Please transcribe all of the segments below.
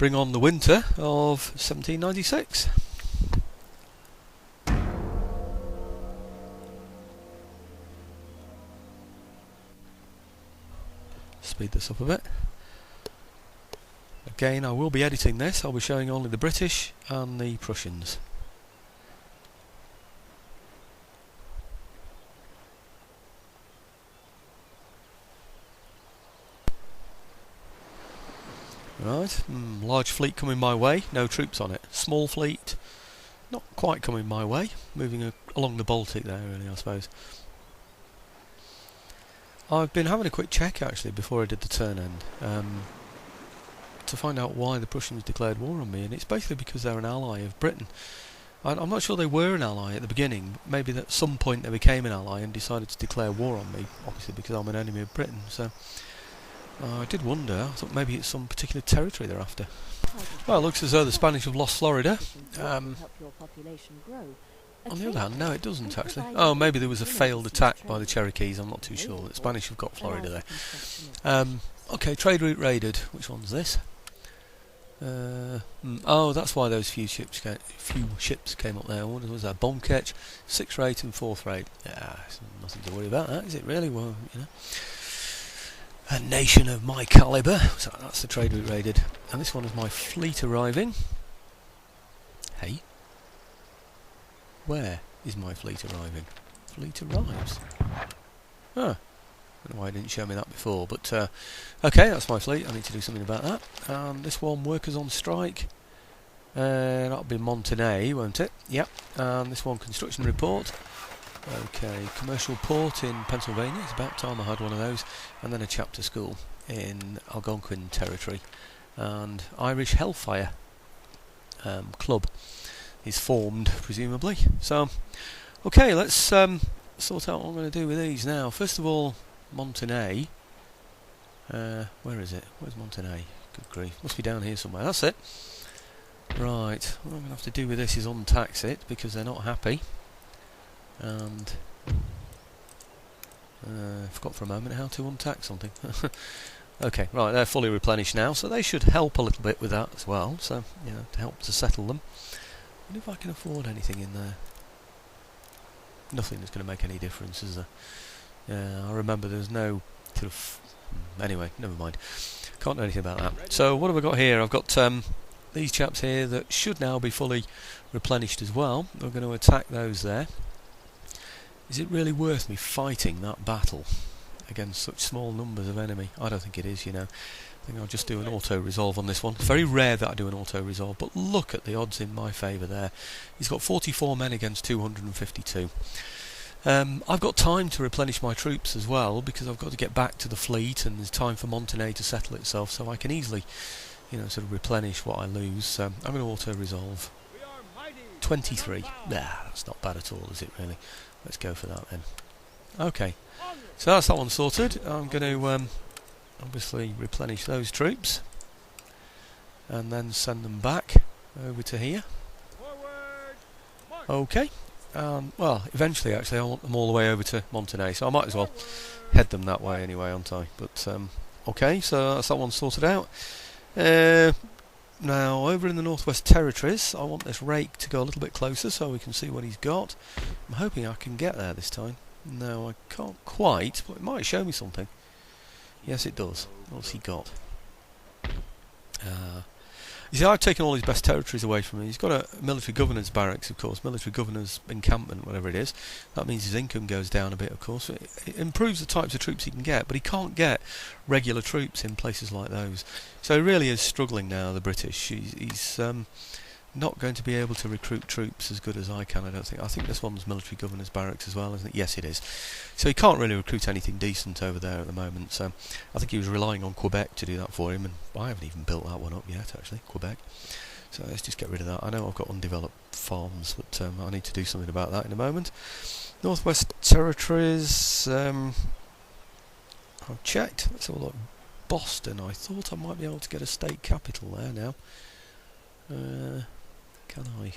bring on the winter of 1796. Speed this up a bit. Again, I will be editing this. I'll be showing only the British and the Prussians. Right, large fleet coming my way, no troops on it. Small fleet, not quite coming my way, moving along the Baltic there really, I suppose. I've been having a quick check actually before I did the turn end to find out why the Prussians declared war on me, and it's basically because they're an ally of Britain. I'm not sure they were an ally at the beginning. Maybe at some point they became an ally and decided to declare war on me, obviously because I'm an enemy of Britain. So I did wonder. I thought maybe it's some particular territory they're after. Well, it looks as though the Spanish have lost Florida. On the other hand, no, it doesn't actually. Oh, maybe there was a failed attack by the Cherokees. I'm not too sure. The Spanish have got Florida there. Okay, trade route raided. Which one's this? Oh, that's why those few ships came up there. What was that? Bomb catch, 6th rate and 4th rate. Yeah, nothing to worry about that, is it really? Well, you know, a nation of my calibre. So that's the trade route raided, and this one is my fleet arriving. Hey, where is my fleet arriving? Fleet arrives. Ah. I don't know why it didn't show me that before, but okay, that's my fleet. I need to do something about that. This one, workers on strike. That'll be Montenay, won't it? Yep. This one, construction report. Okay, commercial port in Pennsylvania. It's about time I had one of those. And then a chapter school in Algonquin territory. And Irish Hellfire Club is formed, presumably. So, okay, let's sort out what I'm going to do with these now. First of all, Montenay. Where is it? Where's Montenay? Good grief. Must be down here somewhere. That's it. Right. What I'm going to have to do with this is untax it because they're not happy. And forgot for a moment how to untax something. Okay, right. They're fully replenished now, so they should help a little bit with that as well. So, you know, to help to settle them. I wonder if I can afford anything in there. Nothing that's going to make any difference, is there? I remember there's no sort of... Anyway, never mind. Can't do anything about that. So what have I got here? I've got these chaps here that should now be fully replenished as well. We're going to attack those there. Is it really worth me fighting that battle against such small numbers of enemy? I don't think it is, you know. I think I'll just do an auto-resolve on this one. It's very rare that I do an auto-resolve, but look at the odds in my favour there. He's got 44 men against 252. I've got time to replenish my troops as well because I've got to get back to the fleet and there's time for Montenay to settle itself, so I can easily, you know, sort of replenish what I lose. So I'm going to auto-resolve. 23. Nah, that's not bad at all, is it really? Let's go for that then. Okay, so that's that one sorted. I'm going to obviously replenish those troops and then send them back over to here. Okay. Well, eventually, actually, I want them all the way over to Montenay, so I might as well head them that way anyway, aren't I? But, okay, so that's that one sorted out. Now, over in the Northwest Territories, I want this rake to go a little bit closer so we can see what he's got. I'm hoping I can get there this time. No, I can't quite, but it might show me something. Yes, it does. What's he got? You see, I've taken all his best territories away from him. He's got a military governor's barracks, of course, military governor's encampment, whatever it is. That means his income goes down a bit, of course. It improves the types of troops he can get, but he can't get regular troops in places like those. So he really is struggling now, the British. He's not going to be able to recruit troops as good as I can, I don't think. I think this one's military governor's barracks as well, isn't it? Yes, it is. So he can't really recruit anything decent over there at the moment. So I think he was relying on Quebec to do that for him, and I haven't even built that one up yet, actually, Quebec. So let's just get rid of that. I know I've got undeveloped farms, but I need to do something about that in a moment. Northwest Territories, I've checked. Let's have a look. Boston, I thought I might be able to get a state capital there now. Can I?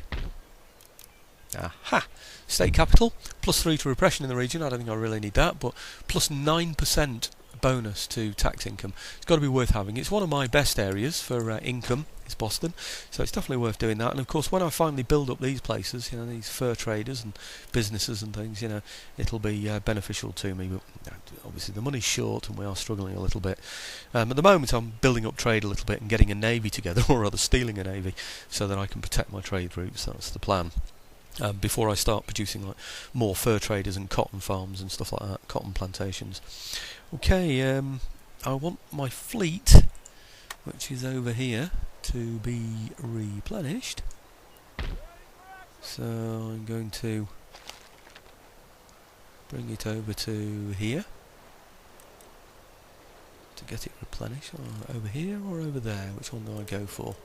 Aha! State capital, +3 to repression in the region. I don't think I really need that, but +9% bonus to tax income. It's got to be worth having. It's one of my best areas for income is Boston, so it's definitely worth doing that. And of course, when I finally build up these places, you know, these fur traders and businesses and things, you know, it'll be beneficial to me. But obviously, the money's short, and we are struggling a little bit. At the moment, I'm building up trade a little bit and getting a navy together, or rather, stealing a navy, so that I can protect my trade routes. That's the plan. Before I start producing like more fur traders and cotton farms and stuff like that, cotton plantations. Okay, I want my fleet, which is over here, to be replenished. So I'm going to bring it over to here to get it replenished. Over here or over there? Which one do I go for?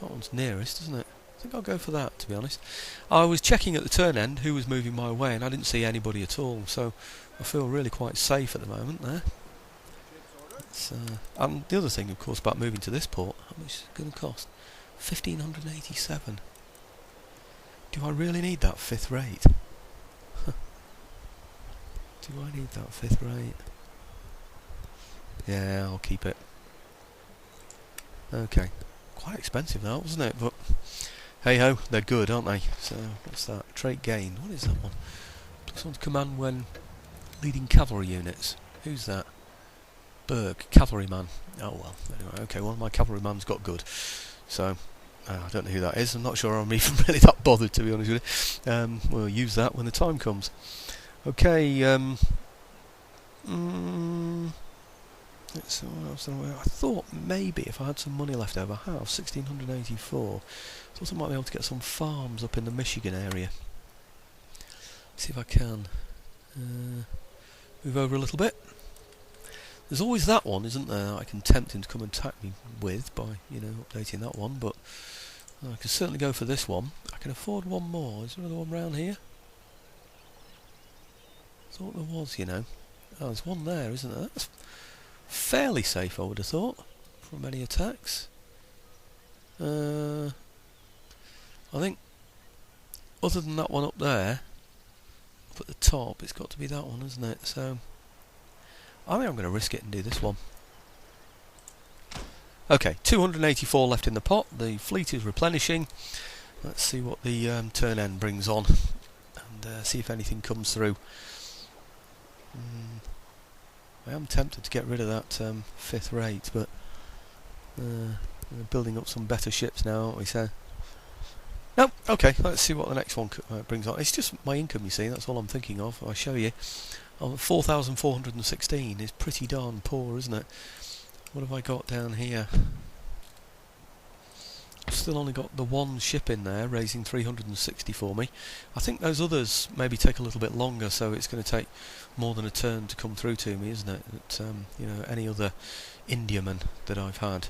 That one's nearest, isn't it? I think I'll go for that, to be honest. I was checking at the turn end who was moving my way, and I didn't see anybody at all, so I feel really quite safe at the moment there. And the other thing, of course, about moving to this port, how much is it going to cost? 1,587. Do I really need that 5th rate? Do I need that 5th rate? Yeah, I'll keep it. Okay. Quite expensive that, wasn't it? But hey ho, they're good, aren't they? So, what's that? Trait gain. What is that one? +1 command when leading cavalry units. Who's that? Berg, cavalryman. Oh well, anyway, okay, one of my cavalryman's got good. So, I don't know who that is. I'm not sure I'm even really that bothered, to be honest with you. We'll use that when the time comes. Okay, let's see what else. I thought maybe if I had some money left over, I have 1,684. Thought I might be able to get some farms up in the Michigan area. See if I can move over a little bit. There's always that one, isn't there? I can tempt him to come and attack me with by, you know, updating that one. But I can certainly go for this one. I can afford one more. Is there another one round here? I thought there was, you know. Oh, there's one there, isn't there? That's fairly safe, I would have thought, from any attacks. I think, other than that one up there, up at the top, it's got to be that one, isn't it? So, I think I'm going to risk it and do this one. Okay, 284 left in the pot. The fleet is replenishing. Let's see what the turn end brings on, and see if anything comes through. I am tempted to get rid of that 5th rate, but we're building up some better ships now, aren't we? So, no, okay, let's see what the next one brings on. It's just my income, you see, that's all I'm thinking of. I'll show you. 4,416 is pretty darn poor, isn't it? What have I got down here? I've still only got the one ship in there, raising 360 for me. I think those others maybe take a little bit longer, so it's going to take more than a turn to come through to me, isn't it? That, you know, any other Indiaman that I've had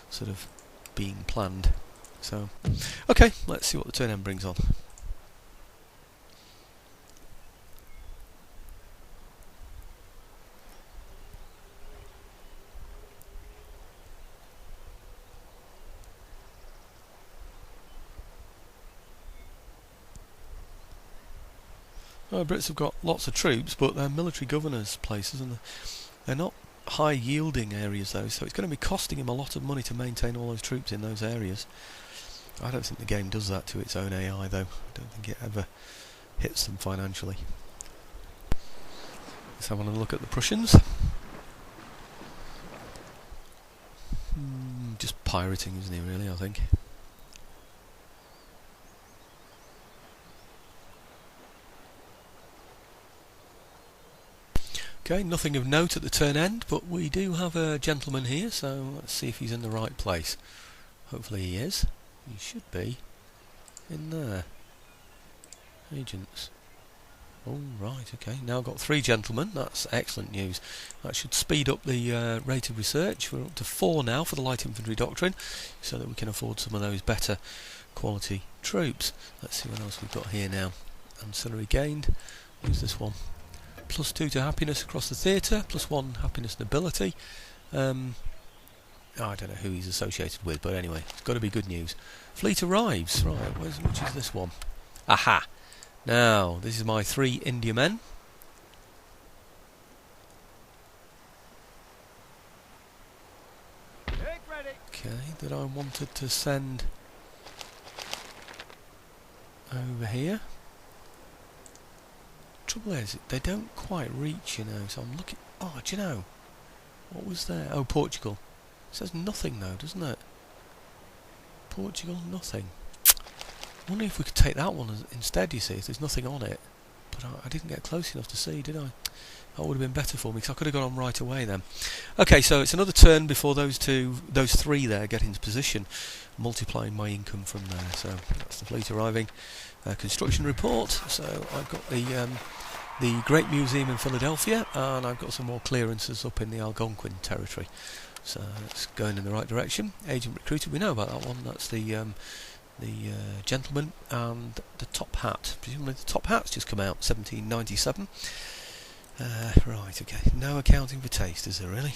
sort of being planned. So, okay, let's see what the turn end brings on. Well, the Brits have got lots of troops, but they're military governors' places, and they're not high-yielding areas, though, so it's going to be costing him a lot of money to maintain all those troops in those areas. I don't think the game does that to its own AI, though. I don't think it ever hits them financially. Let's have a look at the Prussians. Just pirating, isn't he, really, I think. Okay, nothing of note at the turn end, but we do have a gentleman here, so let's see if he's in the right place. Hopefully he is. He should be in there. Agents. Oh, right, okay. Now I've got 3 gentlemen. That's excellent news. That should speed up the rate of research. We're up to 4 now for the light infantry doctrine, so that we can afford some of those better quality troops. Let's see what else we've got here now. Ancillary gained. Who's this one? +2 to happiness across the theatre, +1 happiness and ability. I don't know who he's associated with, but anyway, it's got to be good news. Fleet arrives. Right, which is this one? Aha! Now, this is my 3 Indiamen. Okay, that I wanted to send over here. Trouble is, they don't quite reach, you know, so I'm looking... Oh, do you know? What was there? Oh, Portugal. It says nothing though, doesn't it? Portugal, nothing. I wonder if we could take that one instead, you see, if there's nothing on it. But I didn't get close enough to see, did I? That would have been better for me, because I could have gone on right away then. Okay, so it's another turn before those three there get into position, multiplying my income from there. So that's the fleet arriving. Construction report. So I've got the Great Museum in Philadelphia, and I've got some more clearances up in the Algonquin territory. So it's going in the right direction. Agent recruited, we know about that one. That's the gentleman and the top hat. Presumably the top hat's just come out, 1797. Right, okay. No accounting for taste, is there really?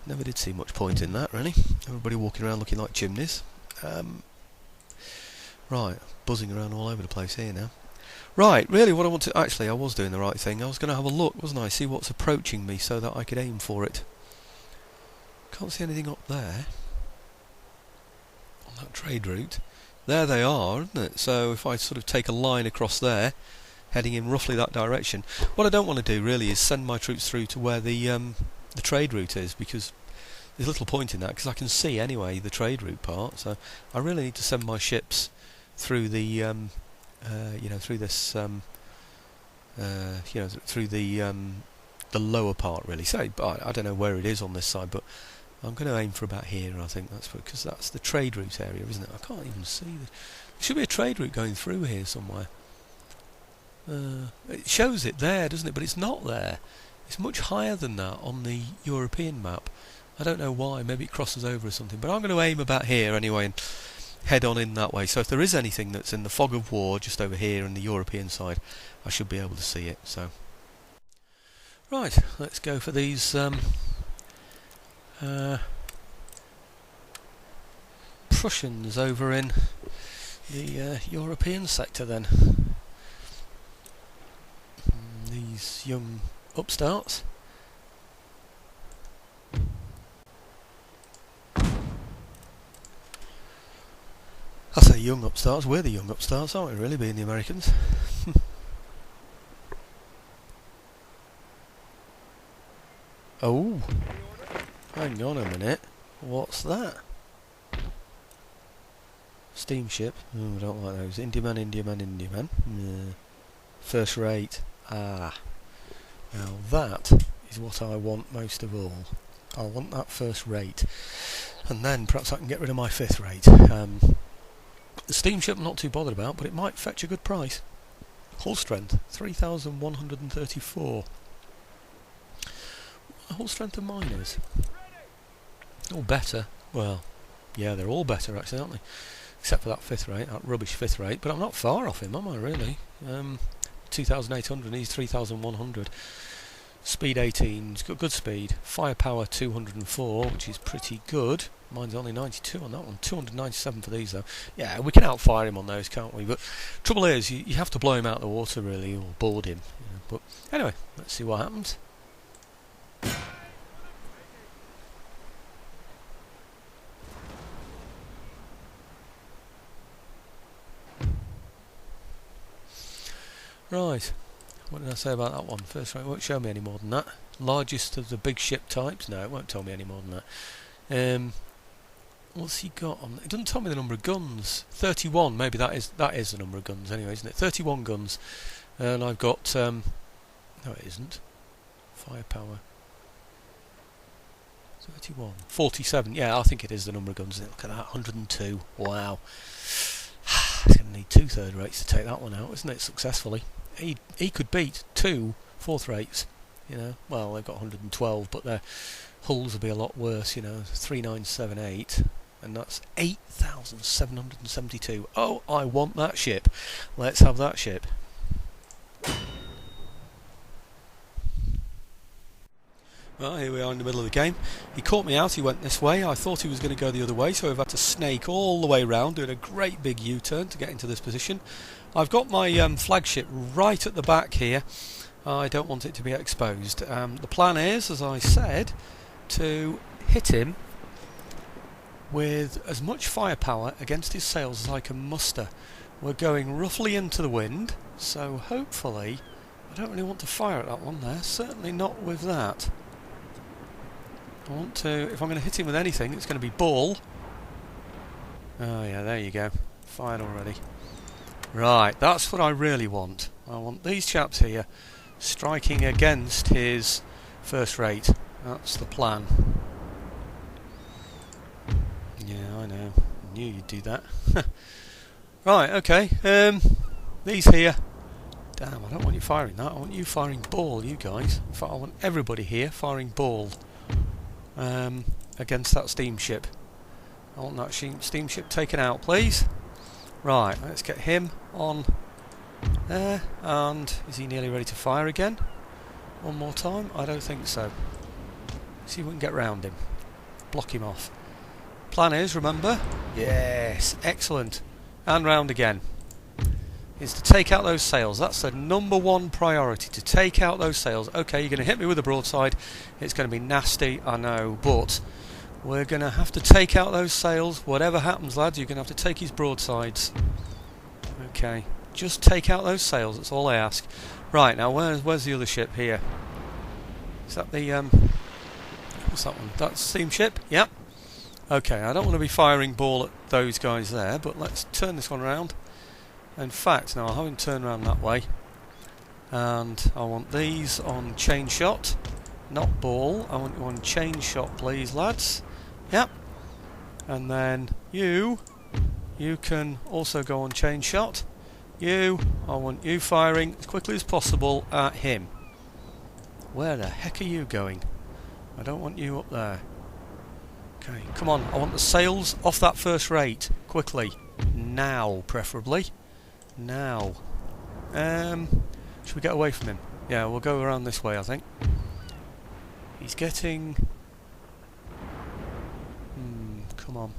Never did see much point in that, really. Everybody walking around looking like chimneys. Right, buzzing around all over the place here now. Right, really what I want to... Actually, I was doing the right thing. I was going to have a look, wasn't I? See what's approaching me so that I could aim for it. Can't see anything up there. On that trade route. There they are, isn't it? So if I sort of take a line across there, heading in roughly that direction. What I don't want to do really is send my troops through to where the trade route is, because there's little point in that, because I can see anyway the trade route part. So I really need to send my ships through the through this through the lower part really. So I don't know where it is on this side, but I'm going to aim for about here. I think that's because that's the trade route area, isn't it? I can't even see there should be a trade route going through here somewhere. It shows it there, doesn't it? But it's not there. It's much higher than that on the European map. I don't know why. Maybe it crosses over or something. But I'm going to aim about here anyway and head on in that way. So if there is anything that's in the fog of war just over here on the European side, I should be able to see it. So, right, let's go for these Prussians over in the European sector then. These young upstarts. I say young upstarts, we're the young upstarts, aren't we really, being the Americans? Oh, hang on a minute, what's that? Steamship, oh, I don't like those. Indiaman. First rate. Ah, now that is what I want most of all. I want that first rate, and then perhaps I can get rid of my fifth rate. The steamship I'm not too bothered about, but it might fetch a good price. Hull strength 3,134. The hull strength of mine is all better. Well, yeah, they're all better actually, aren't they? Except for that fifth rate, that rubbish fifth rate. But I'm not far off him, am I really? 2,800, he's 3,100. Speed 18, he's got good speed. Firepower 204, which is pretty good. Mine's only 92 on that one. 297 for these though. Yeah, we can outfire him on those, can't we? But trouble is, you have to blow him out of the water really, or board him. You know. But anyway, let's see what happens. Right, what did I say about that one? First rate, it won't show me any more than that. Largest of the big ship types? No, it won't tell me any more than that. What's he got on? It doesn't tell me the number of guns. 31, maybe that is the number of guns anyway, isn't it? 31 guns, and I've got no, it isn't. Firepower 31, 47. Yeah, I think it is the number of guns. Look at that, 102. Wow. It's going to need 2 third rates to take that one out, isn't it? Successfully. He could beat 2 fourth rates. You know, well they've got 112, but their hulls will be a lot worse. You know, 3978. And that's 8,772. Oh, I want that ship. Let's have that ship. Well, here we are in the middle of the game. He caught me out, he went this way. I thought he was going to go the other way, so I've had to snake all the way round, doing a great big U-turn to get into this position. I've got my flagship right at the back here. I don't want it to be exposed. The plan is, as I said, to hit him with as much firepower against his sails as I can muster. We're going roughly into the wind, so hopefully I don't really want to fire at that one there, certainly not with that. I want to, if I'm going to hit him with anything, it's going to be ball. Oh yeah, there you go, fired already. Right, that's what I really want. I want these chaps here striking against his first rate. That's the plan. Yeah, I know. I knew you'd do that. Right, okay. These here. Damn, I don't want you firing that. I want you firing ball, you guys. In fact, I want everybody here firing ball against that steamship. I want that steamship taken out, please. Right, let's get him on there. And is he nearly ready to fire again? One more time? I don't think so. See if we can get round him. Block him off. Plan is, remember? Yes, excellent. And round again. Is to take out those sails. That's the #1 priority, to take out those sails. Okay, you're going to hit me with a broadside. It's going to be nasty, I know, but we're going to have to take out those sails. Whatever happens, lads, you're going to have to take his broadsides. Okay, just take out those sails, that's all I ask. Right, now where's the other ship here? Is that the, what's that one? That's steamship? Yep. Okay, I don't want to be firing ball at those guys there, but let's turn this one around. In fact, now I'll have him turn around that way. And I want these on chain shot, not ball. I want you on chain shot, please, lads. Yep. And then you can also go on chain shot. I want you firing as quickly as possible at him. Where the heck are you going? I don't want you up there. Okay, come on, I want the sails off that first rate, quickly. Now, preferably. Now. Should we get away from him? Yeah, we'll go around this way, I think. He's getting... come on.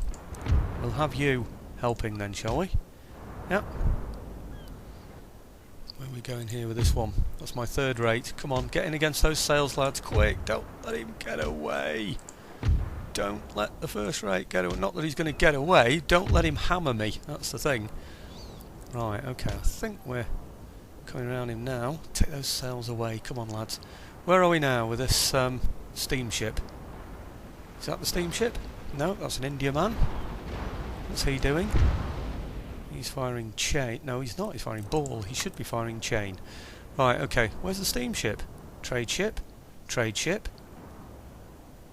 We'll have you helping then, shall we? Yep. Where are we going here with this one? That's my third rate. Come on, get in against those sails, lads, quick. Don't let him get away. Don't let the first rate get away. Not that he's going to get away. Don't let him hammer me. That's the thing. Right, okay. I think we're coming around him now. Take those sails away. Come on, lads. Where are we now with this steamship? Is that the steamship? No, that's an Indiaman. What's he doing? He's firing chain. No, he's not. He's firing ball. He should be firing chain. Right, okay. Where's the steamship? Trade ship. Trade ship.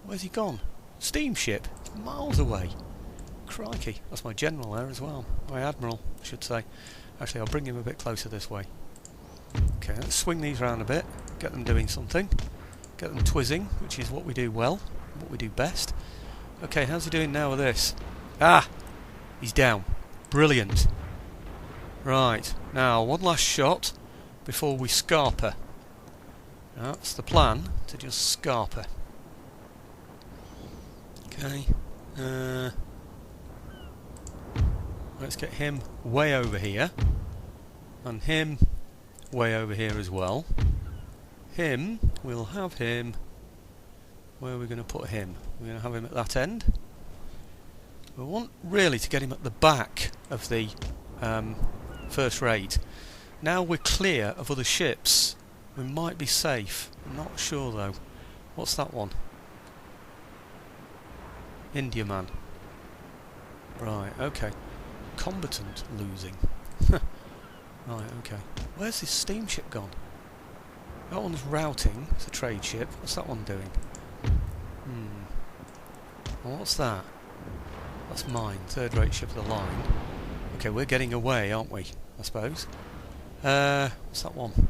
Where's he gone? Steamship, miles away. Crikey, that's my general there as well. My admiral, I should say. Actually, I'll bring him a bit closer this way. Okay, let's swing these round a bit, get them doing something, get them twizzing, which is what we do well, what we do best. Okay, how's he doing now with this? Ah, he's down. Brilliant. Right, now one last shot before we scarper. That's the plan, to just scarper. Okay, let's get him way over here, and him way over here as well. We'll have him, where are we going to put him? We're going to have him at that end. We want really to get him at the back of the first rate. Now we're clear of other ships, we might be safe. I'm not sure though. What's that one? Indiaman. Right, okay. Combatant losing. Right, okay. Where's this steamship gone? That one's routing. It's a trade ship. What's that one doing? Well, what's that? That's mine. Third rate ship of the line. Okay, we're getting away, aren't we? I suppose. What's that one?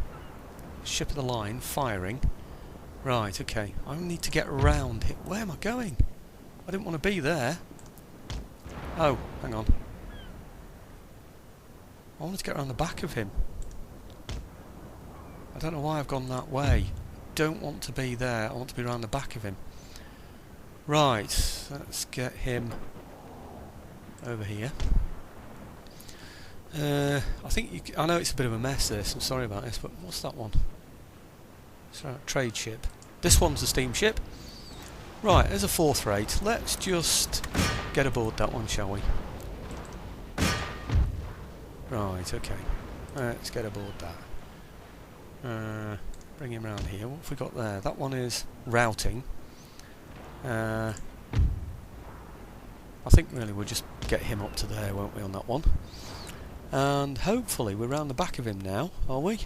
Ship of the line, firing. Right, okay. I need to get around it. Where am I going? I didn't want to be there. Oh, hang on. I wanted to get around the back of him. I don't know why I've gone that way. Don't want to be there. I want to be around the back of him. Right, let's get him over here. I think I know it's a bit of a mess this, I'm sorry about this, but what's that one? It's a trade ship. This one's a steamship. Right, there's a fourth rate. Let's just get aboard that one, shall we? Right, okay. Let's get aboard that. Bring him round here. What have we got there? That one is routing. I think really we'll just get him up to there, won't we, on that one? And hopefully we're round the back of him now, are we?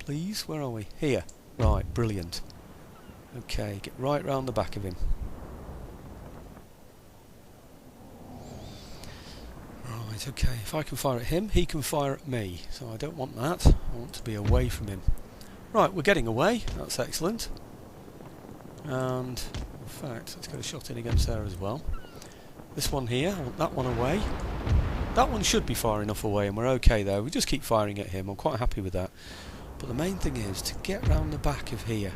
Please, where are we? Here. Right, brilliant. Okay, get right round the back of him. Right, okay, if I can fire at him, he can fire at me. So I don't want that. I want to be away from him. Right, we're getting away. That's excellent. And, in fact, let's get a shot in against there as well. This one here, I want that one away. That one should be far enough away, and we're okay there. We just keep firing at him. I'm quite happy with that. But the main thing is to get round the back of here.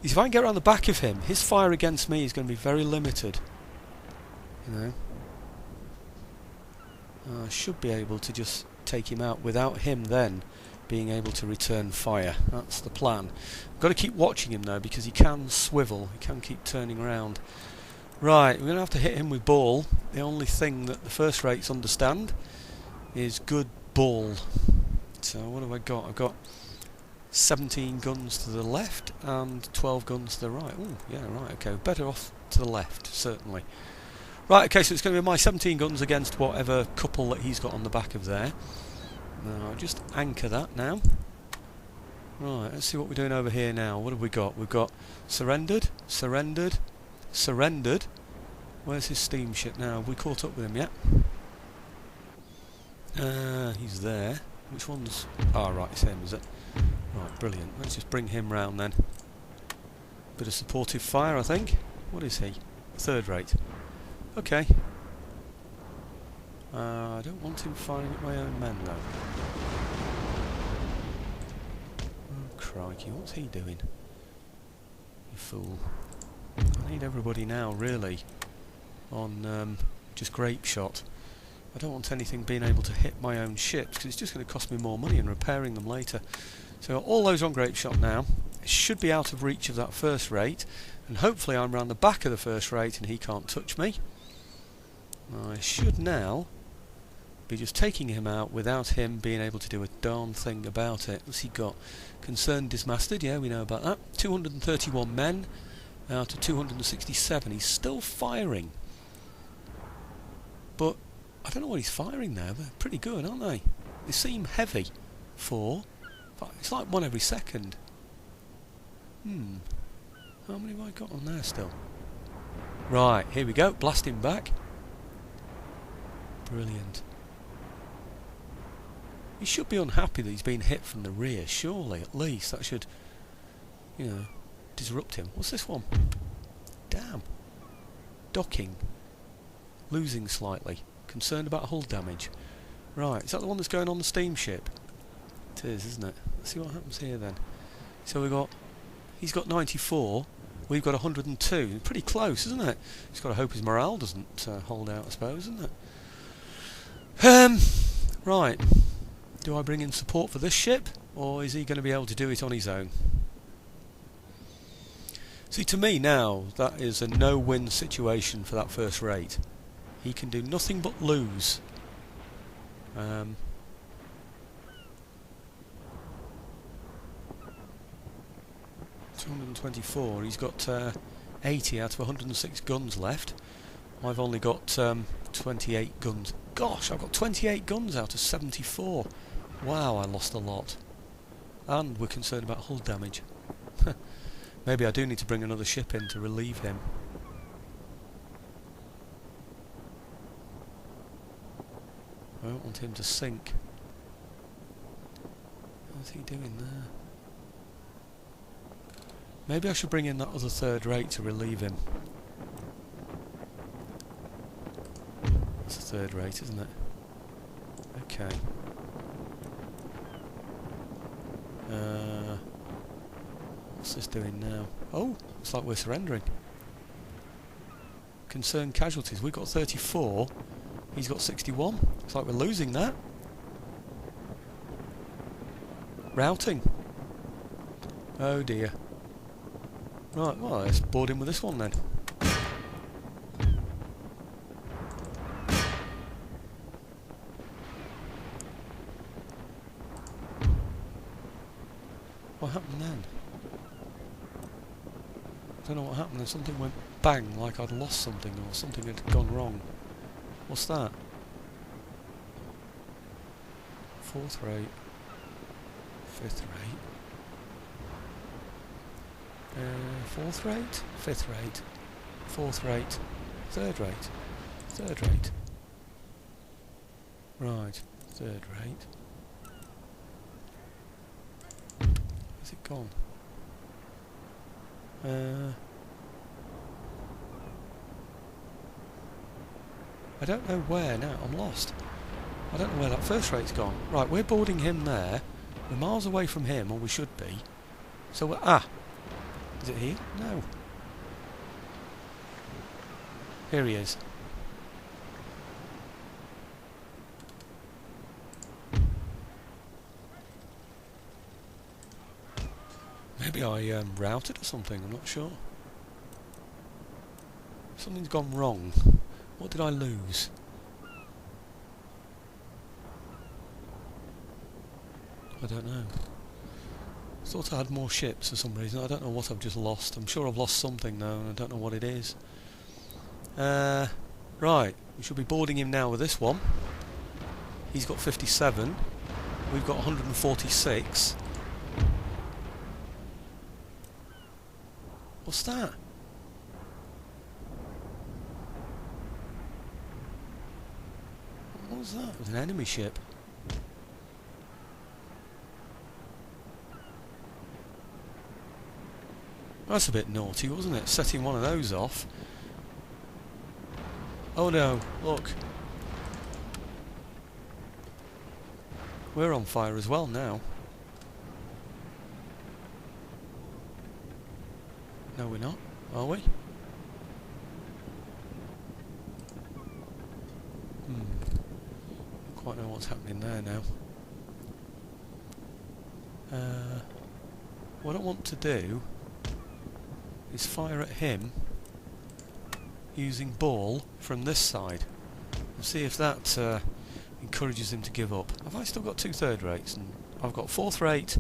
If I can get around the back of him, his fire against me is going to be very limited. You know, I should be able to just take him out without him then being able to return fire. That's the plan. I've got to keep watching him though, because he can swivel. He can keep turning around. Right, we're going to have to hit him with ball. The only thing that the first rates understand is good ball. So what have I got? I've got 17 guns to the left and 12 guns to the right. Oh, yeah, right, okay. Better off to the left, certainly. Right, okay, so it's going to be my 17 guns against whatever couple that he's got on the back of there. Now, I'll just anchor that now. Right, let's see what we're doing over here now. What have we got? We've got surrendered, surrendered, surrendered. Where's his steamship now? Have we caught up with him yet? He's there. Which one's... Ah, right, it's him, is it? Right, brilliant. Let's just bring him round then. Bit of supportive fire, I think. What is he? Third rate. Okay. I don't want him firing at my own men, though. Oh, crikey, what's he doing? You fool. I need everybody now, really, on just grape shot. I don't want anything being able to hit my own ships, because it's just going to cost me more money in repairing them later. So all those on grape shot now. It should be out of reach of that first rate, and hopefully I'm round the back of the first rate and he can't touch me. I should now be just taking him out without him being able to do a darn thing about it. What's he got? Concern dismasted, yeah, we know about that. 231 men out of 267. He's still firing. But I don't know what he's firing there. They're pretty good, aren't they? They seem heavy. 4. It's like 1 every second. How many have I got on there still? Right, here we go. Blast him back. Brilliant. He should be unhappy that he's been hit from the rear, surely, at least. That should, you know, disrupt him. What's this one? Damn. Docking. Losing slightly. Concerned about hull damage. Right, is that the one that's going on the steamship? It is, isn't it? Let's see what happens here then. So we've got... He's got 94. We've got 102. Pretty close, isn't it? He's got to hope his morale doesn't hold out, I suppose, isn't it? Right. Do I bring in support for this ship, or is he going to be able to do it on his own? See, to me now, that is a no-win situation for that first rate. He can do nothing but lose. 224. He's got 80 out of 106 guns left. I've only got 28 guns. Gosh, I've got 28 guns out of 74. Wow, I lost a lot. And we're concerned about hull damage. Maybe I do need to bring another ship in to relieve him. I don't want him to sink. What's he doing there? Maybe I should bring in that other third rate to relieve him. It's a third rate, isn't it? Okay. What's this doing now? Oh, it's like we're surrendering. Concerned casualties. We've got 34. He's got 61. It's like we're losing that. Routing. Oh dear. Right, well, let's board in with this one then. What happened then? I don't know what happened. Then something went bang, like I'd lost something or something had gone wrong. What's that? Fourth rate. Fifth rate. Fourth rate? Fifth rate. Fourth rate. Third rate. Third rate. Right. Third rate. Where's it gone? I don't know where now. I'm lost. I don't know where that first rate's gone. Right, we're boarding him there. We're miles away from him, or we should be. So we're... Ah! Is it here? No. Here he is. Maybe I routed or something, I'm not sure. Something's gone wrong. What did I lose? I don't know. I thought I had more ships for some reason. I don't know what I've just lost. I'm sure I've lost something though, and I don't know what it is. Right, we should be boarding him now with this one. He's got 57. We've got 146. What's that? What was that? It was an enemy ship. That's a bit naughty, wasn't it? Setting one of those off. Oh no, look. We're on fire as well now. No, we're not, are we? Don't quite know what's happening there now. What I want to do is fire at him using ball from this side and see if that encourages him to give up. Have I still got 2 third rates? And I've got 4th rate,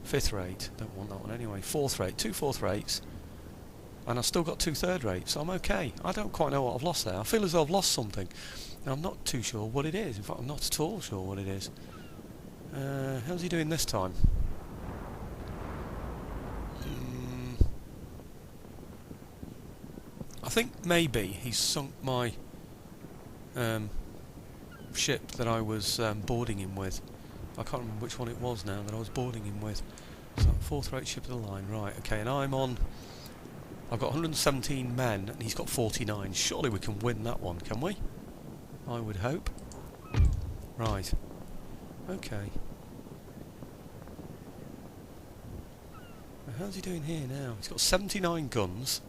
5th rate, don't want that one anyway, 4th rate, 2 4th rates, and I've still got 2 third rates, so I'm okay. I don't quite know what I've lost there. I feel as though I've lost something. Now, I'm not too sure what it is. In fact, I'm not at all sure what it is. How's he doing this time? I think maybe he's sunk my ship that I was boarding him with. I can't remember which one it was now that I was boarding him with. So 4th rate ship of the line, right, okay, and I'm on... I've got 117 men and he's got 49. Surely we can win that one, can we? I would hope. Right. Okay. Now, how's he doing here now? He's got 79 guns.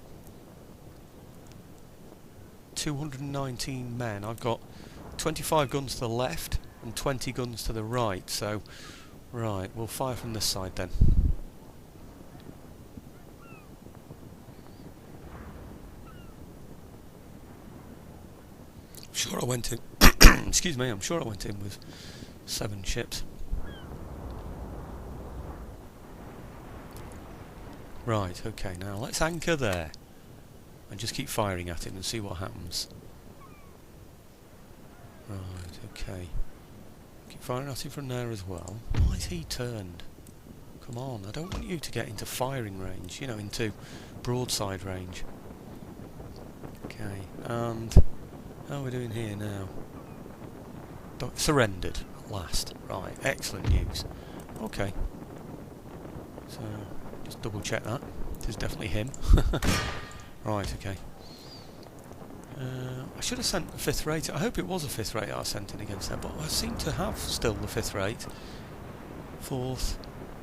219 men. I've got 25 guns to the left and 20 guns to the right, so right, we'll fire from this side then. I'm sure I went in excuse me, I'm sure I went in with 7 ships. Right, okay, now let's anchor there and just keep firing at him and see what happens. Right, okay. Keep firing at him from there as well. Why is he turned? Come on, I don't want you to get into firing range, you know, into broadside range. Okay, and how are we doing here now? Surrendered at last. Right, excellent news. Okay. So, just double check that. It is definitely him. Right, okay. I should have sent a 5th rate. I hope it was a 5th rate I sent in against that, but I seem to have still the 5th rate. 4th,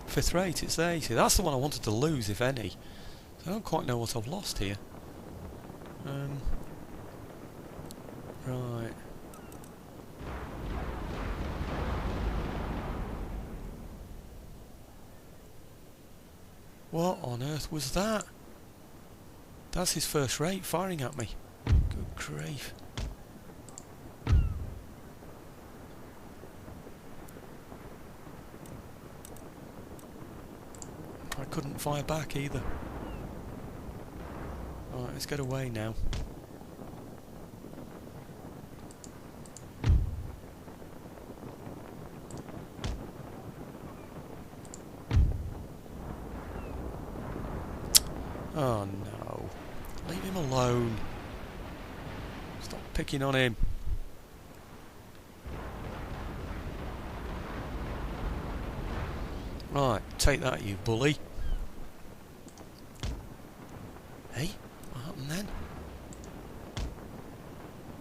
5th rate, it's there. You see, that's the one I wanted to lose, if any. So I don't quite know what I've lost here. Right. What on earth was that? That's his first rate firing at me. Good grief. couldn't fire back either. Alright, let's get away now. Oh no. Leave him alone. Stop picking on him. Right, take that, you bully. Hey, what happened then?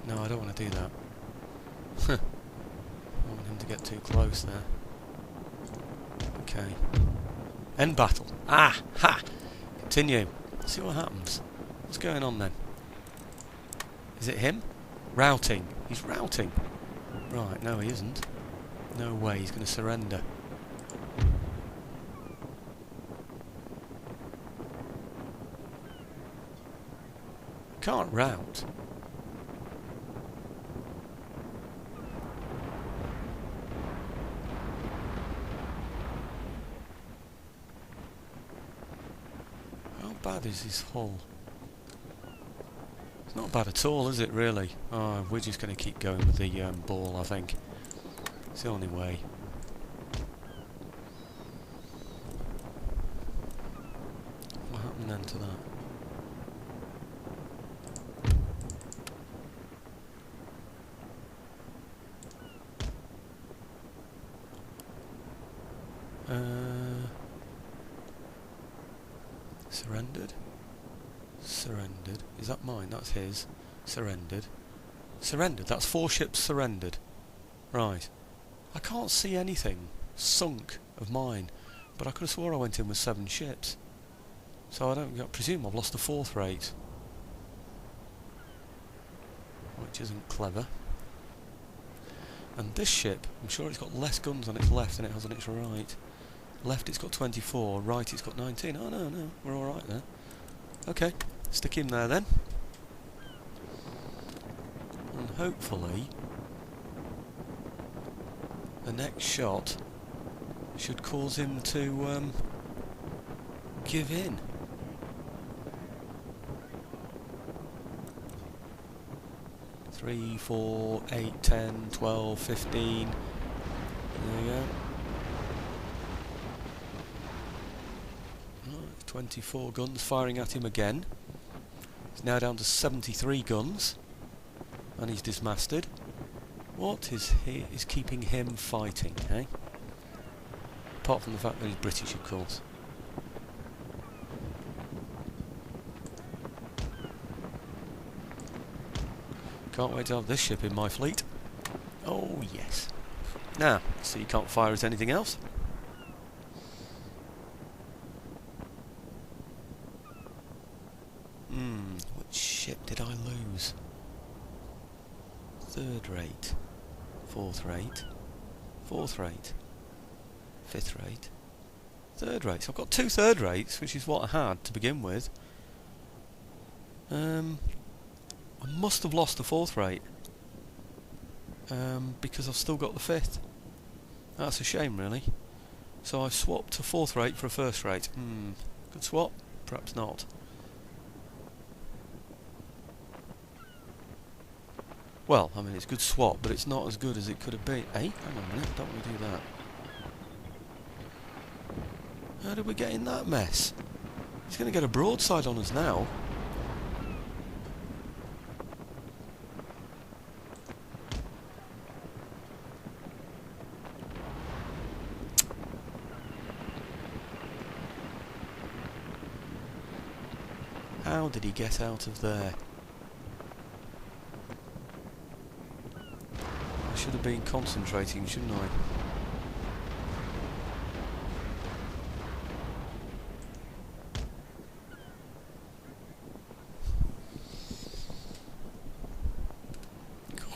No, I don't want to do that. I don't want him to get too close there. Okay. End battle. Ah! Ha! Continue. See what happens. What's going on then? Is it him? Routing. He's routing. Right, no he isn't. No way, he's going to surrender. Can't rout. How bad is his hull? It's not bad at all, is it really? Oh, we're just going to keep going with the ball, I think. It's the only way. What happened then to that? Surrendered? Surrendered. Is that mine? That's his. Surrendered. Surrendered. That's 4 ships surrendered. Right. I can't see anything sunk of mine, but I could have swore I went in with 7 ships. So I presume I've lost the 4th rate. Which isn't clever. And this ship, I'm sure it's got less guns on its left than it has on its right. Left it's got 24, right it's got 19. Oh no, we're alright there. Okay, stick him there then. And hopefully the next shot should cause him to give in. Three, 4, 8, 10, 12, 15. There we go. 24 guns firing at him again. He's now down to 73 guns. And he's dismasted. What is keeping him fighting, eh? Apart from the fact that he's British, of course. Can't wait to have this ship in my fleet. Oh, yes. Now, so you can't fire at anything else. Which ship did I lose? 3rd rate. 4th rate. 4th rate. 5th rate. 3rd rate. So I've got 2 3rd rates, which is what I had to begin with. I must have lost the 4th rate. Because I've still got the 5th. That's a shame, really. So I swapped a 4th rate for a 1st rate. Good swap? Perhaps not. Well, I mean, it's a good swap, but it's not as good as it could have been. Hey, hang on a minute, don't we do that? How did we get in that mess? He's going to get a broadside on us now. How did he get out of there? I should have been concentrating, shouldn't I?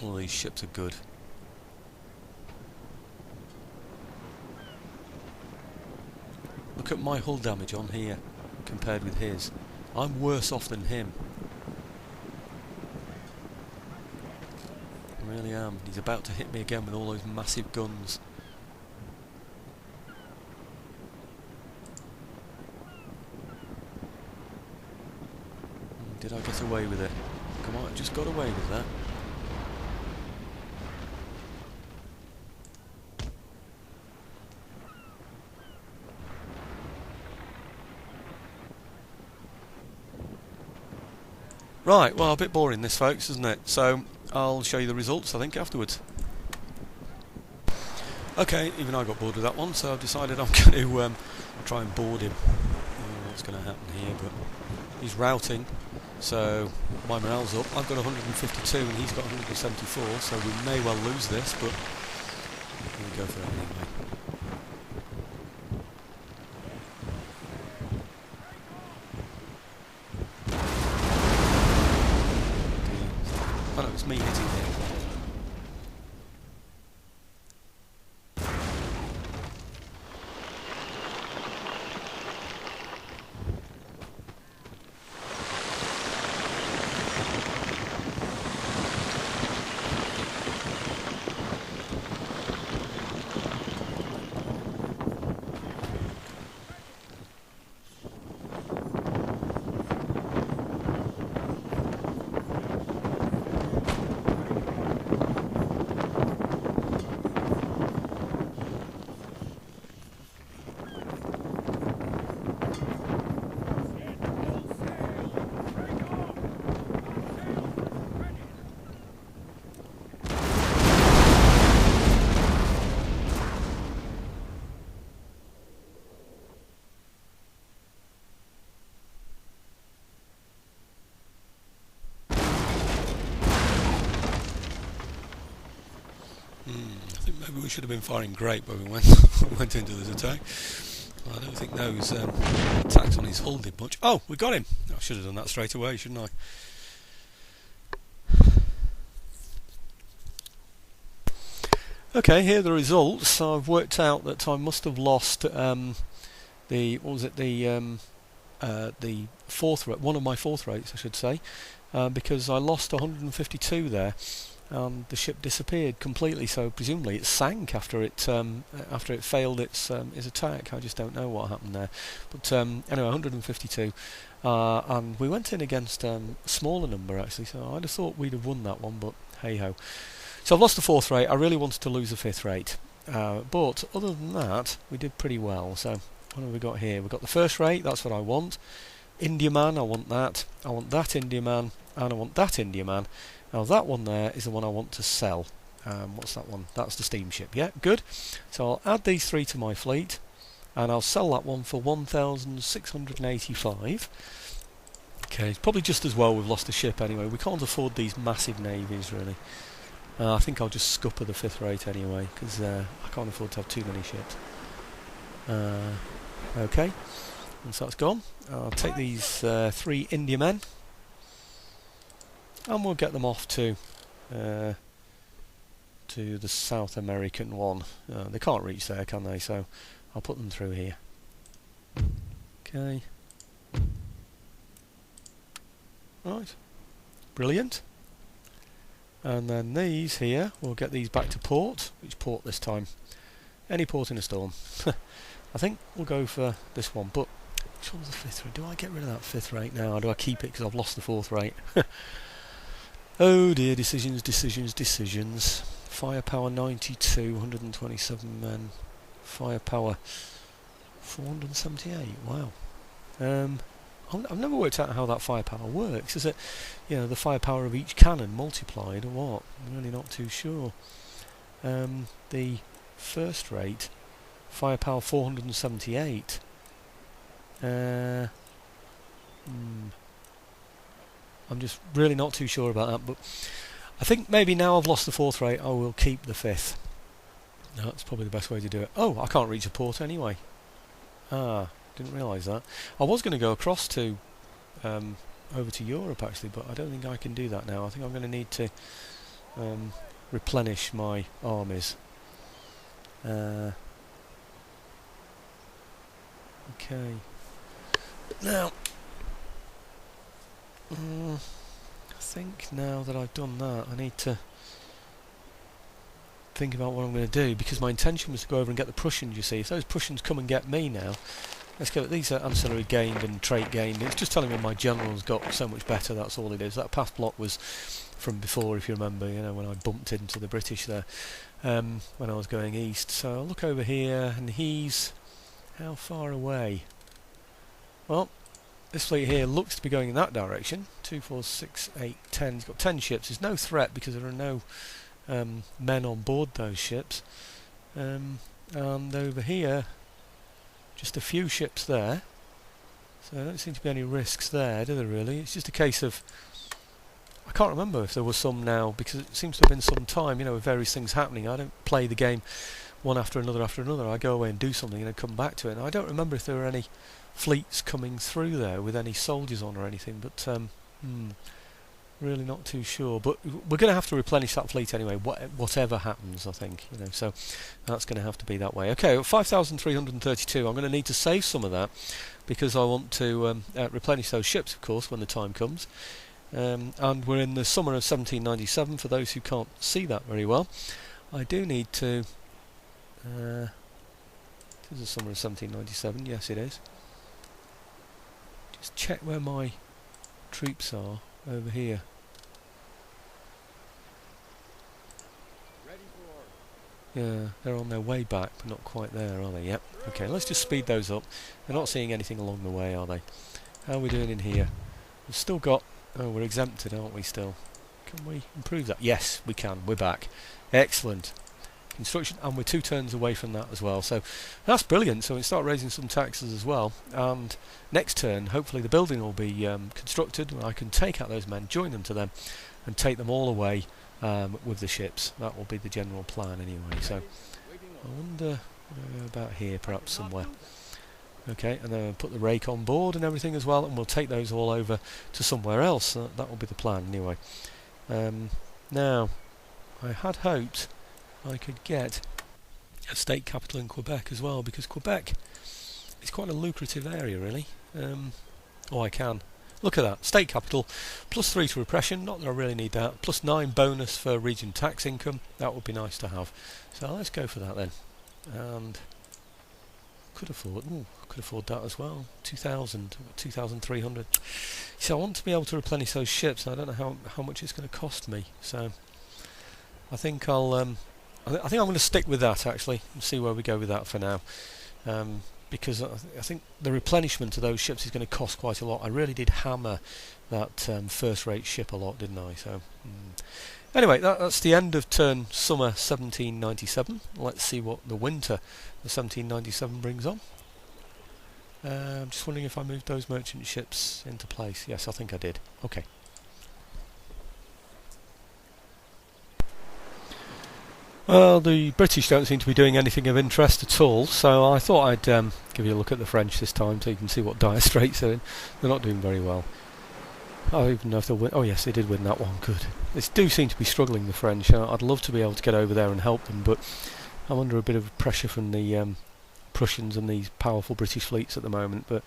All these ships are good. Look at my hull damage on here compared with his. I'm worse off than him. I really am. He's about to hit me again with all those massive guns. did I get away with it? Come on, I just got away with that. Right, well, a bit boring this, folks, isn't it? So, I'll show you the results, I think, afterwards. Okay, even I got bored with that one, so I've decided I'm going to try and board him. I don't know what's going to happen here, but he's routing, so my morale's up. I've got 152 and he's got 174, so we may well lose this, but we'll go for it anyway. Oh no, it's me hitting him. I think maybe we should have been firing grape when we went into this attack. I don't think those attacks on his hull did much. Oh, we got him! I should have done that straight away, shouldn't I? Okay, here are the results. I've worked out that I must have lost the fourth rate, one of my fourth rates, I should say, because I lost 152 there. The ship disappeared completely, so presumably it sank after it failed its attack. I just don't know what happened there. But anyway, 152, and we went in against a smaller number actually. So I'd have thought we'd have won that one, but hey ho. So I've lost the fourth rate. I really wanted to lose the fifth rate, but other than that, we did pretty well. So what have we got here? We've got the first rate. That's what I want. Indiaman, I want that. I want that Indiaman, and I want that Indiaman. Now that one there is the one I want to sell. What's that one? That's the steamship. Yeah, good. So I'll add these three to my fleet, and I'll sell that one for 1,685. Okay, it's probably just as well we've lost the ship anyway. We can't afford these massive navies, really. I think I'll just scupper the fifth rate anyway, because I can't afford to have too many ships. Okay, and so that's gone. I'll take these three Indiamen, and we'll get them off to the South American one. They can't reach there, can they? So I'll put them through here. Okay. Right. Brilliant. And then these here, we'll get these back to port. Which port this time? Any port in a storm. I think we'll go for this one. But which one's the fifth rate? Do I get rid of that fifth rate now, or do I keep it because I've lost the fourth rate? Oh dear, decisions, decisions, decisions. Firepower 92, 127 men. Firepower 478, wow. I've never worked out how that firepower works. Is it, the firepower of each cannon multiplied or what? I'm really not too sure. The first rate, firepower 478. I'm just really not too sure about that, but I think maybe now I've lost the fourth rate, I will keep the fifth. No, that's probably the best way to do it. Oh, I can't reach a port anyway. Didn't realise that. I was going to go across to over to Europe actually, but I don't think I can do that now. I think I'm going to need to replenish my armies. Okay. Now, I think now that I've done that, I need to think about what I'm going to do, because my intention was to go over and get the Prussians, you see. If those Prussians come and get me now, let's go. These are ancillary gained and trait gained. It's just telling me my general's got so much better. That's all it is. That path block was from before, if you remember. You know, when I bumped into the British there when I was going east. So I'll look over here, and he's how far away? Well, this fleet here looks to be going in that direction. 2, 4, 6, 8, 10. He's got 10 ships. There's no threat because there are no men on board those ships. And over here, just a few ships there. So there don't seem to be any risks there, do there really? It's just a case of... I can't remember if there was some now, because it seems to have been some time, you know, with various things happening. I don't play the game one after another after another. I go away and do something and then come back to it. And I don't remember if there were any fleets coming through there with any soldiers on or anything, but really not too sure. But we're going to have to replenish that fleet anyway, whatever happens, I think, you know, so that's going to have to be that way. Okay, 5,332. I'm going to need to save some of that because I want to replenish those ships, of course, when the time comes. And we're in the summer of 1797, for those who can't see that very well. I do need to... it is the summer of 1797, yes it is. Just check where my troops are over here. Yeah, they're on their way back, but not quite there, are they? Yep. Okay, let's just speed those up. They're not seeing anything along the way, are they? How are we doing in here? We've still got... Oh, we're exempted, aren't we, still? Can we improve that? Yes, we can. We're back. Excellent. Construction, and we're 2 turns away from that as well. So that's brilliant. So we start raising some taxes as well. And next turn, hopefully the building will be constructed, and I can take out those men, join them to them, and take them all away with the ships. That will be the general plan anyway. So I wonder about here, perhaps somewhere. Okay, and then put the rake on board and everything as well, and we'll take those all over to somewhere else. That will be the plan anyway. Now, I had hoped I could get a state capital in Quebec as well, because Quebec is quite a lucrative area, really. I can. Look at that, state capital, +3 to repression, not that I really need that, +9 bonus for region tax income. That would be nice to have. So let's go for that then. And could afford that as well. 2,000, 2,300. So I want to be able to replenish those ships, and I don't know how much it's going to cost me. So I think I'll I think I'm going to stick with that actually and see where we go with that for now. Because I think the replenishment of those ships is going to cost quite a lot. I really did hammer that first-rate ship a lot, didn't I? So anyway, that's the end of turn summer 1797. Let's see what the winter of 1797 brings on. I'm just wondering if I moved those merchant ships into place. Yes, I think I did. Okay. Well, the British don't seem to be doing anything of interest at all, so I thought I'd give you a look at the French this time so you can see what dire straits they're in. They're not doing very well. I don't even know if they'll win. Oh yes, they did win that one, good. They do seem to be struggling, the French. I'd love to be able to get over there and help them, but I'm under a bit of pressure from the Prussians and these powerful British fleets at the moment, but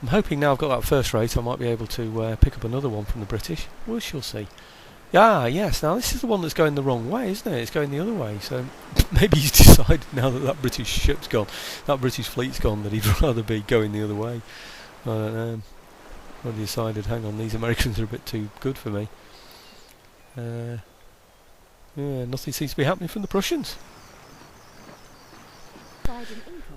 I'm hoping now I've got that first rate I might be able to pick up another one from the British. We shall see. Yes, now this is the one that's going the wrong way, isn't it? It's going the other way, so maybe he's decided now that British ship's gone, that British fleet's gone, that he'd rather be going the other way. I don't know. Well, he decided, hang on, these Americans are a bit too good for me. Yeah, nothing seems to be happening from the Prussians.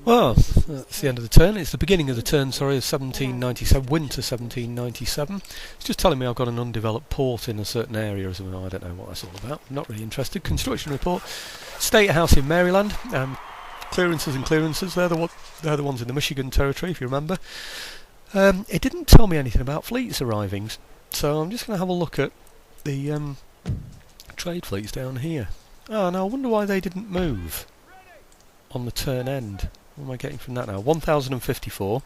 Well, that's the end of the turn. It's the beginning of the turn, sorry, of 1797, winter 1797. It's just telling me I've got an undeveloped port in a certain area or something. I don't know what that's all about. I'm not really interested. Construction report. State House in Maryland. Clearances and clearances. They're the ones in the Michigan territory, if you remember. It didn't tell me anything about fleets arriving, so I'm just going to have a look at the trade fleets down here. Oh, now I wonder why they didn't move on the turn end. What am I getting from that now? 1,054.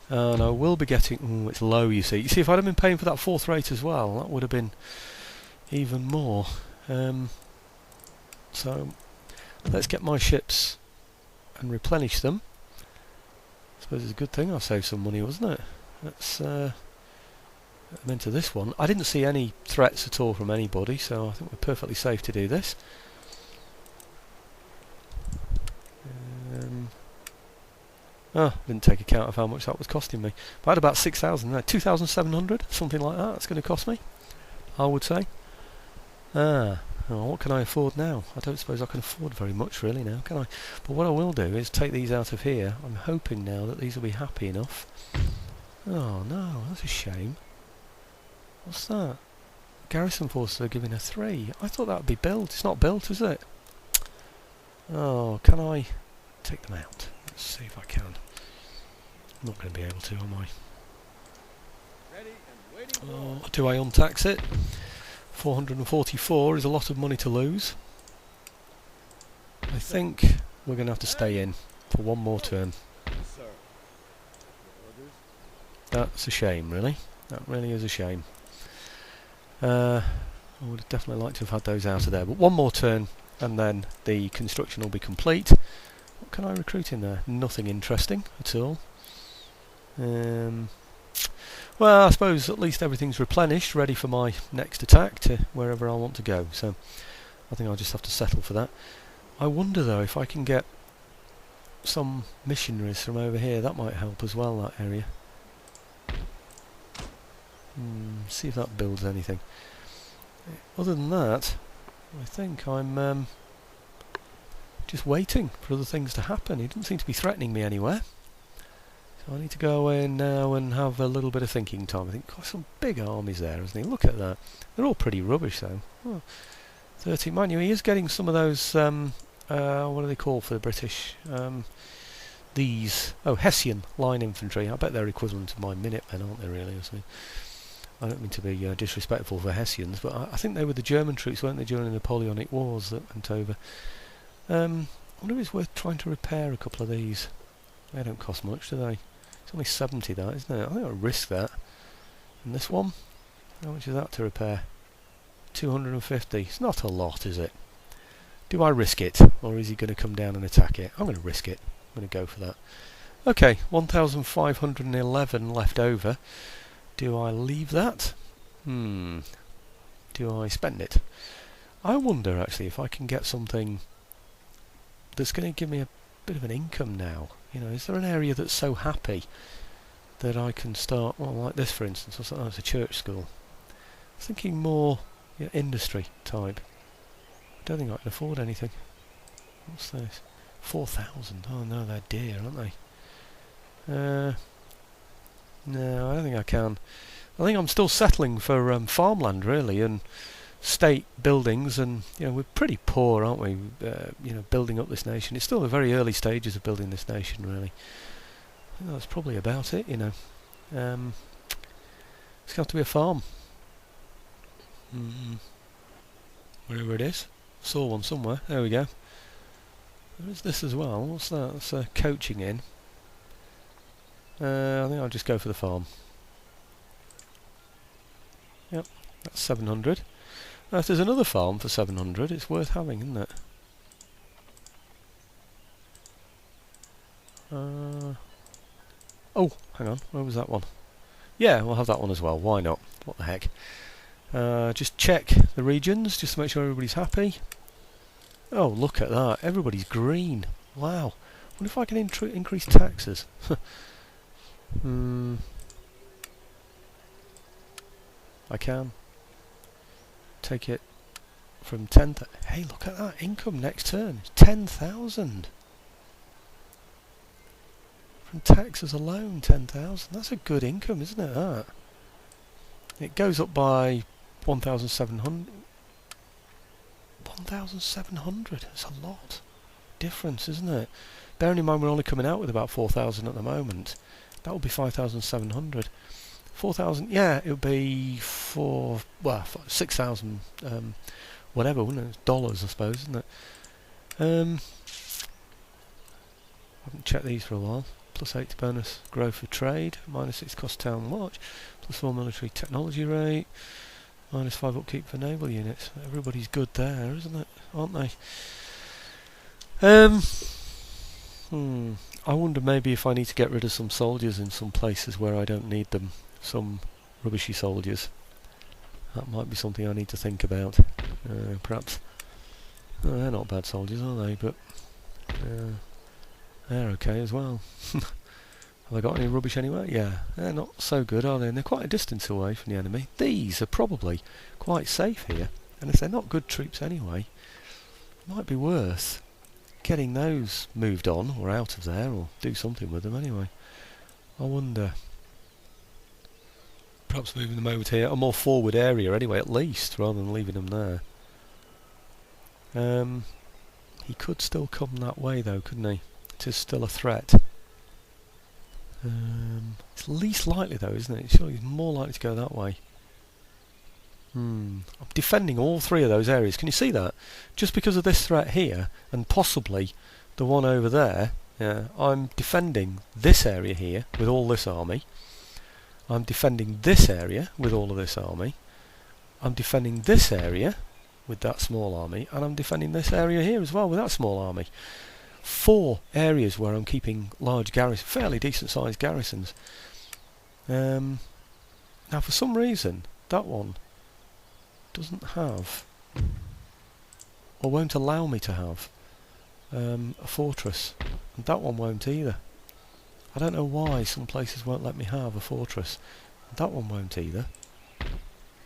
And I will be getting... it's low, you see. You see, if I'd have been paying for that fourth rate as well, that would have been even more. So, let's get my ships and replenish them. I suppose it's a good thing I saved some money, wasn't it? Let's I'm into this one. I didn't see any threats at all from anybody, so I think we're perfectly safe to do this. Oh, didn't take account of how much that was costing me. But I had about 6,000 there. 2,700, something like that. That's going to cost me, I would say. Oh, what can I afford now? I don't suppose I can afford very much really now, can I? But what I will do is take these out of here. I'm hoping now that these will be happy enough. Oh no, that's a shame. What's that? Garrison forces are giving a 3. I thought that would be built. It's not built, is it? Oh, can I take them out? Let's see if I can. I'm not going to be able to, am I? Oh, do I untax it? 444 is a lot of money to lose. I think we're going to have to stay in for one more turn. That's a shame, really. That really is a shame. I would have definitely liked to have had those out of there. But one more turn and then the construction will be complete. What can I recruit in there? Nothing interesting at all. Well, I suppose at least everything's replenished, ready for my next attack to wherever I want to go. So I think I'll just have to settle for that. I wonder though if I can get some missionaries from over here. That might help as well, that area. See if that builds anything. Other than that, I think I'm just waiting for other things to happen. He doesn't seem to be threatening me anywhere. So I need to go in now and have a little bit of thinking time. I think, got some big armies there, isn't he? Look at that. They're all pretty rubbish though. Oh, 30, mind you, he is getting some of those, what are they called for the British? These, Hessian line infantry. I bet they're equivalent to my Minutemen, aren't they really? I don't mean to be disrespectful for Hessians, but I think they were the German troops, weren't they, during the Napoleonic Wars that went over. I wonder if it's worth trying to repair a couple of these. They don't cost much, do they? It's only 70 that, isn't it? I think I'll risk that. And this one? How much is that to repair? 250. It's not a lot, is it? Do I risk it? Or is he going to come down and attack it? I'm going to risk it. I'm going to go for that. Okay, 1,511 left over. Do I leave that? Do I spend it? I wonder actually if I can get something that's going to give me a bit of an income now. You know, is there an area that's so happy that I can start, well, like this for instance, it's a church school. I was thinking more industry type. I don't think I can afford anything. What's this? 4,000. Oh no, they're dear, aren't they? No, I don't think I can. I think I'm still settling for farmland really, and state buildings, and we're pretty poor, aren't we? Building up this nation. It's still the very early stages of building this nation, really. I think that's probably about it. It's going to have to be a farm. Wherever it is, saw one somewhere. There we go. There's this as well. What's that? That's coaching in. I think I'll just go for the farm. Yep, that's 700. Now if there's another farm for 700, it's worth having, isn't it? Oh, hang on, where was that one? Yeah, we'll have that one as well, why not? What the heck? Just check the regions, just to make sure everybody's happy. Oh, look at that, everybody's green. Wow. I wonder if I can increase taxes. I can take it from 10. Hey, look at that income next turn. It's 10,000 from taxes alone. 10,000. That's a good income, isn't it? That. It goes up by 1,700. 1,700. It's a lot difference, isn't it? Bearing in mind we're only coming out with about 4,000 at the moment. That would be 5,700. 4,000, yeah, it would be 6,000, whatever, wouldn't it? Dollars, I suppose, isn't it? I haven't checked these for a while. Plus 8 bonus growth of trade, minus 6 cost town watch, plus 4 military technology rate, minus 5 upkeep for naval units. Everybody's good there, isn't it? Aren't they? I wonder maybe if I need to get rid of some soldiers in some places where I don't need them. Some rubbishy soldiers. That might be something I need to think about. Perhaps. Oh, they're not bad soldiers, are they? But they're okay as well. Have I got any rubbish anywhere? Yeah, they're not so good, are they? And they're quite a distance away from the enemy. These are probably quite safe here, and if they're not good troops anyway, it might be worth getting those moved on or out of there, or do something with them anyway. I wonder. Perhaps moving them over to here, a more forward area anyway, at least, rather than leaving them there. He could still come that way though, couldn't he? It is still a threat. It's least likely though, isn't it? Surely he's more likely to go that way. I'm defending all three of those areas. Can you see that? Just because of this threat here, and possibly the one over there, yeah, I'm defending this area here with all this army. I'm defending this area with all of this army. I'm defending this area with that small army, and I'm defending this area here as well with that small army. 4 areas where I'm keeping large garrisons, fairly decent sized garrisons. Now for some reason that one doesn't have, or won't allow me to have, a fortress, and that one won't either. I don't know why some places won't let me have a fortress. That one won't either.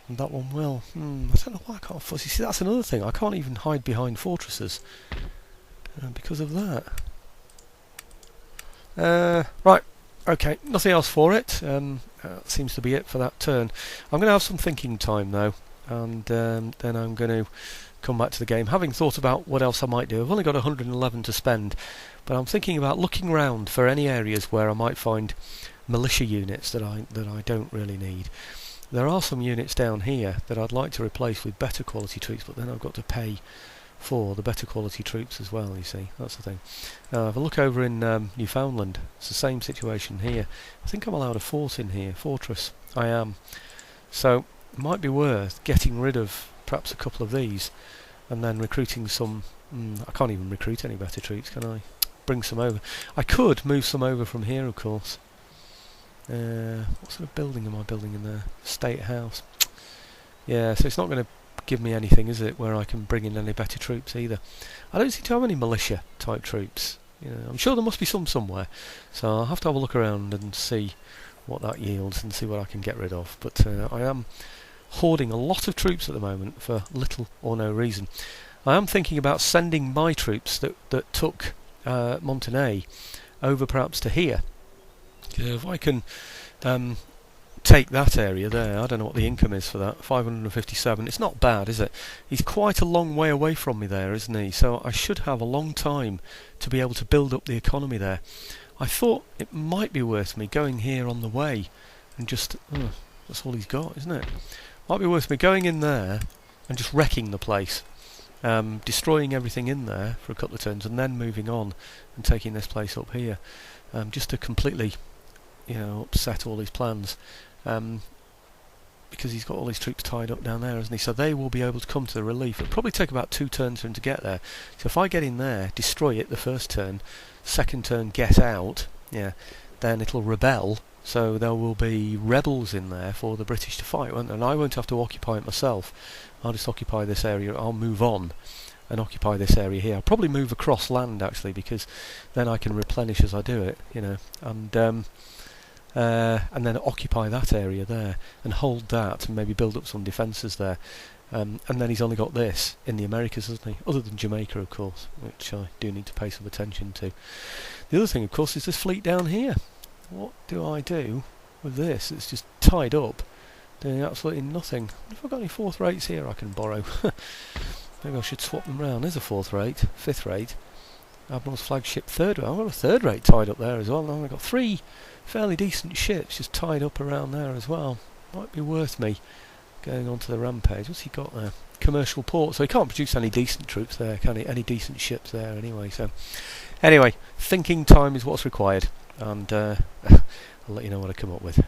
And that one will. I don't know why I can't force. You see, that's another thing. I can't even hide behind fortresses because of that. Right. Okay. Nothing else for it. That seems to be it for that turn. I'm going to have some thinking time though, and then I'm going to come back to the game, having thought about what else I might do. I've only got 111 to spend, but I'm thinking about looking around for any areas where I might find militia units that I don't really need. There are some units down here that I'd like to replace with better quality troops, but then I've got to pay for the better quality troops as well, you see. That's the thing. Have a look over in Newfoundland. It's the same situation here. I think I'm allowed a fort in here, fortress. I am. So it might be worth getting rid of perhaps a couple of these and then recruiting some. I can't even recruit any better troops, can I? Bring some over. I could move some over from here, of course. What sort of building am I building in there? State house. Yeah, so it's not going to give me anything, is it, where I can bring in any better troops either. I don't seem to have any militia type troops. You know, I'm sure there must be some somewhere, so I'll have to have a look around and see what that yields and see what I can get rid of. But I am hoarding a lot of troops at the moment for little or no reason. I am thinking about sending my troops that took Montenay over perhaps to here. If I can take that area there, I don't know what the income is for that, 557, it's not bad, is it? He's quite a long way away from me there, isn't he? So I should have a long time to be able to build up the economy there. I thought it might be worth me going here on the way and just, that's all he's got, isn't it? Might be worth me going in there and just wrecking the place, destroying everything in there for a couple of turns and then moving on and taking this place up here, just to completely, you know, upset all his plans, because he's got all his troops tied up down there, hasn't he? So they will be able to come to the relief. It'll probably take about 2 turns for him to get there. So if I get in there, destroy it the first turn, second turn get out, yeah, then it'll rebel. So there will be rebels in there for the British to fight, won't there? And I won't have to occupy it myself. I'll just occupy this area. I'll move on and occupy this area here. I'll probably move across land actually, because then I can replenish as I do it, you know, and then occupy that area there and hold that and maybe build up some defences there. And then he's only got this in the Americas, hasn't he? Other than Jamaica, of course, which I do need to pay some attention to. The other thing, of course, is this fleet down here. What do I do with this? It's just tied up, doing absolutely nothing. If I've got any 4th rates here I can borrow. Maybe I should swap them round. There's a 4th rate, 5th rate. Admiral's flagship 3rd rate. I've got a 3rd rate tied up there as well. Now I've got 3 fairly decent ships just tied up around there as well. Might be worth me going on to the rampage. What's he got there? Commercial port. So he can't produce any decent troops there, can he? Any decent ships there anyway. So anyway, thinking time is what's required, and I'll let you know what I come up with.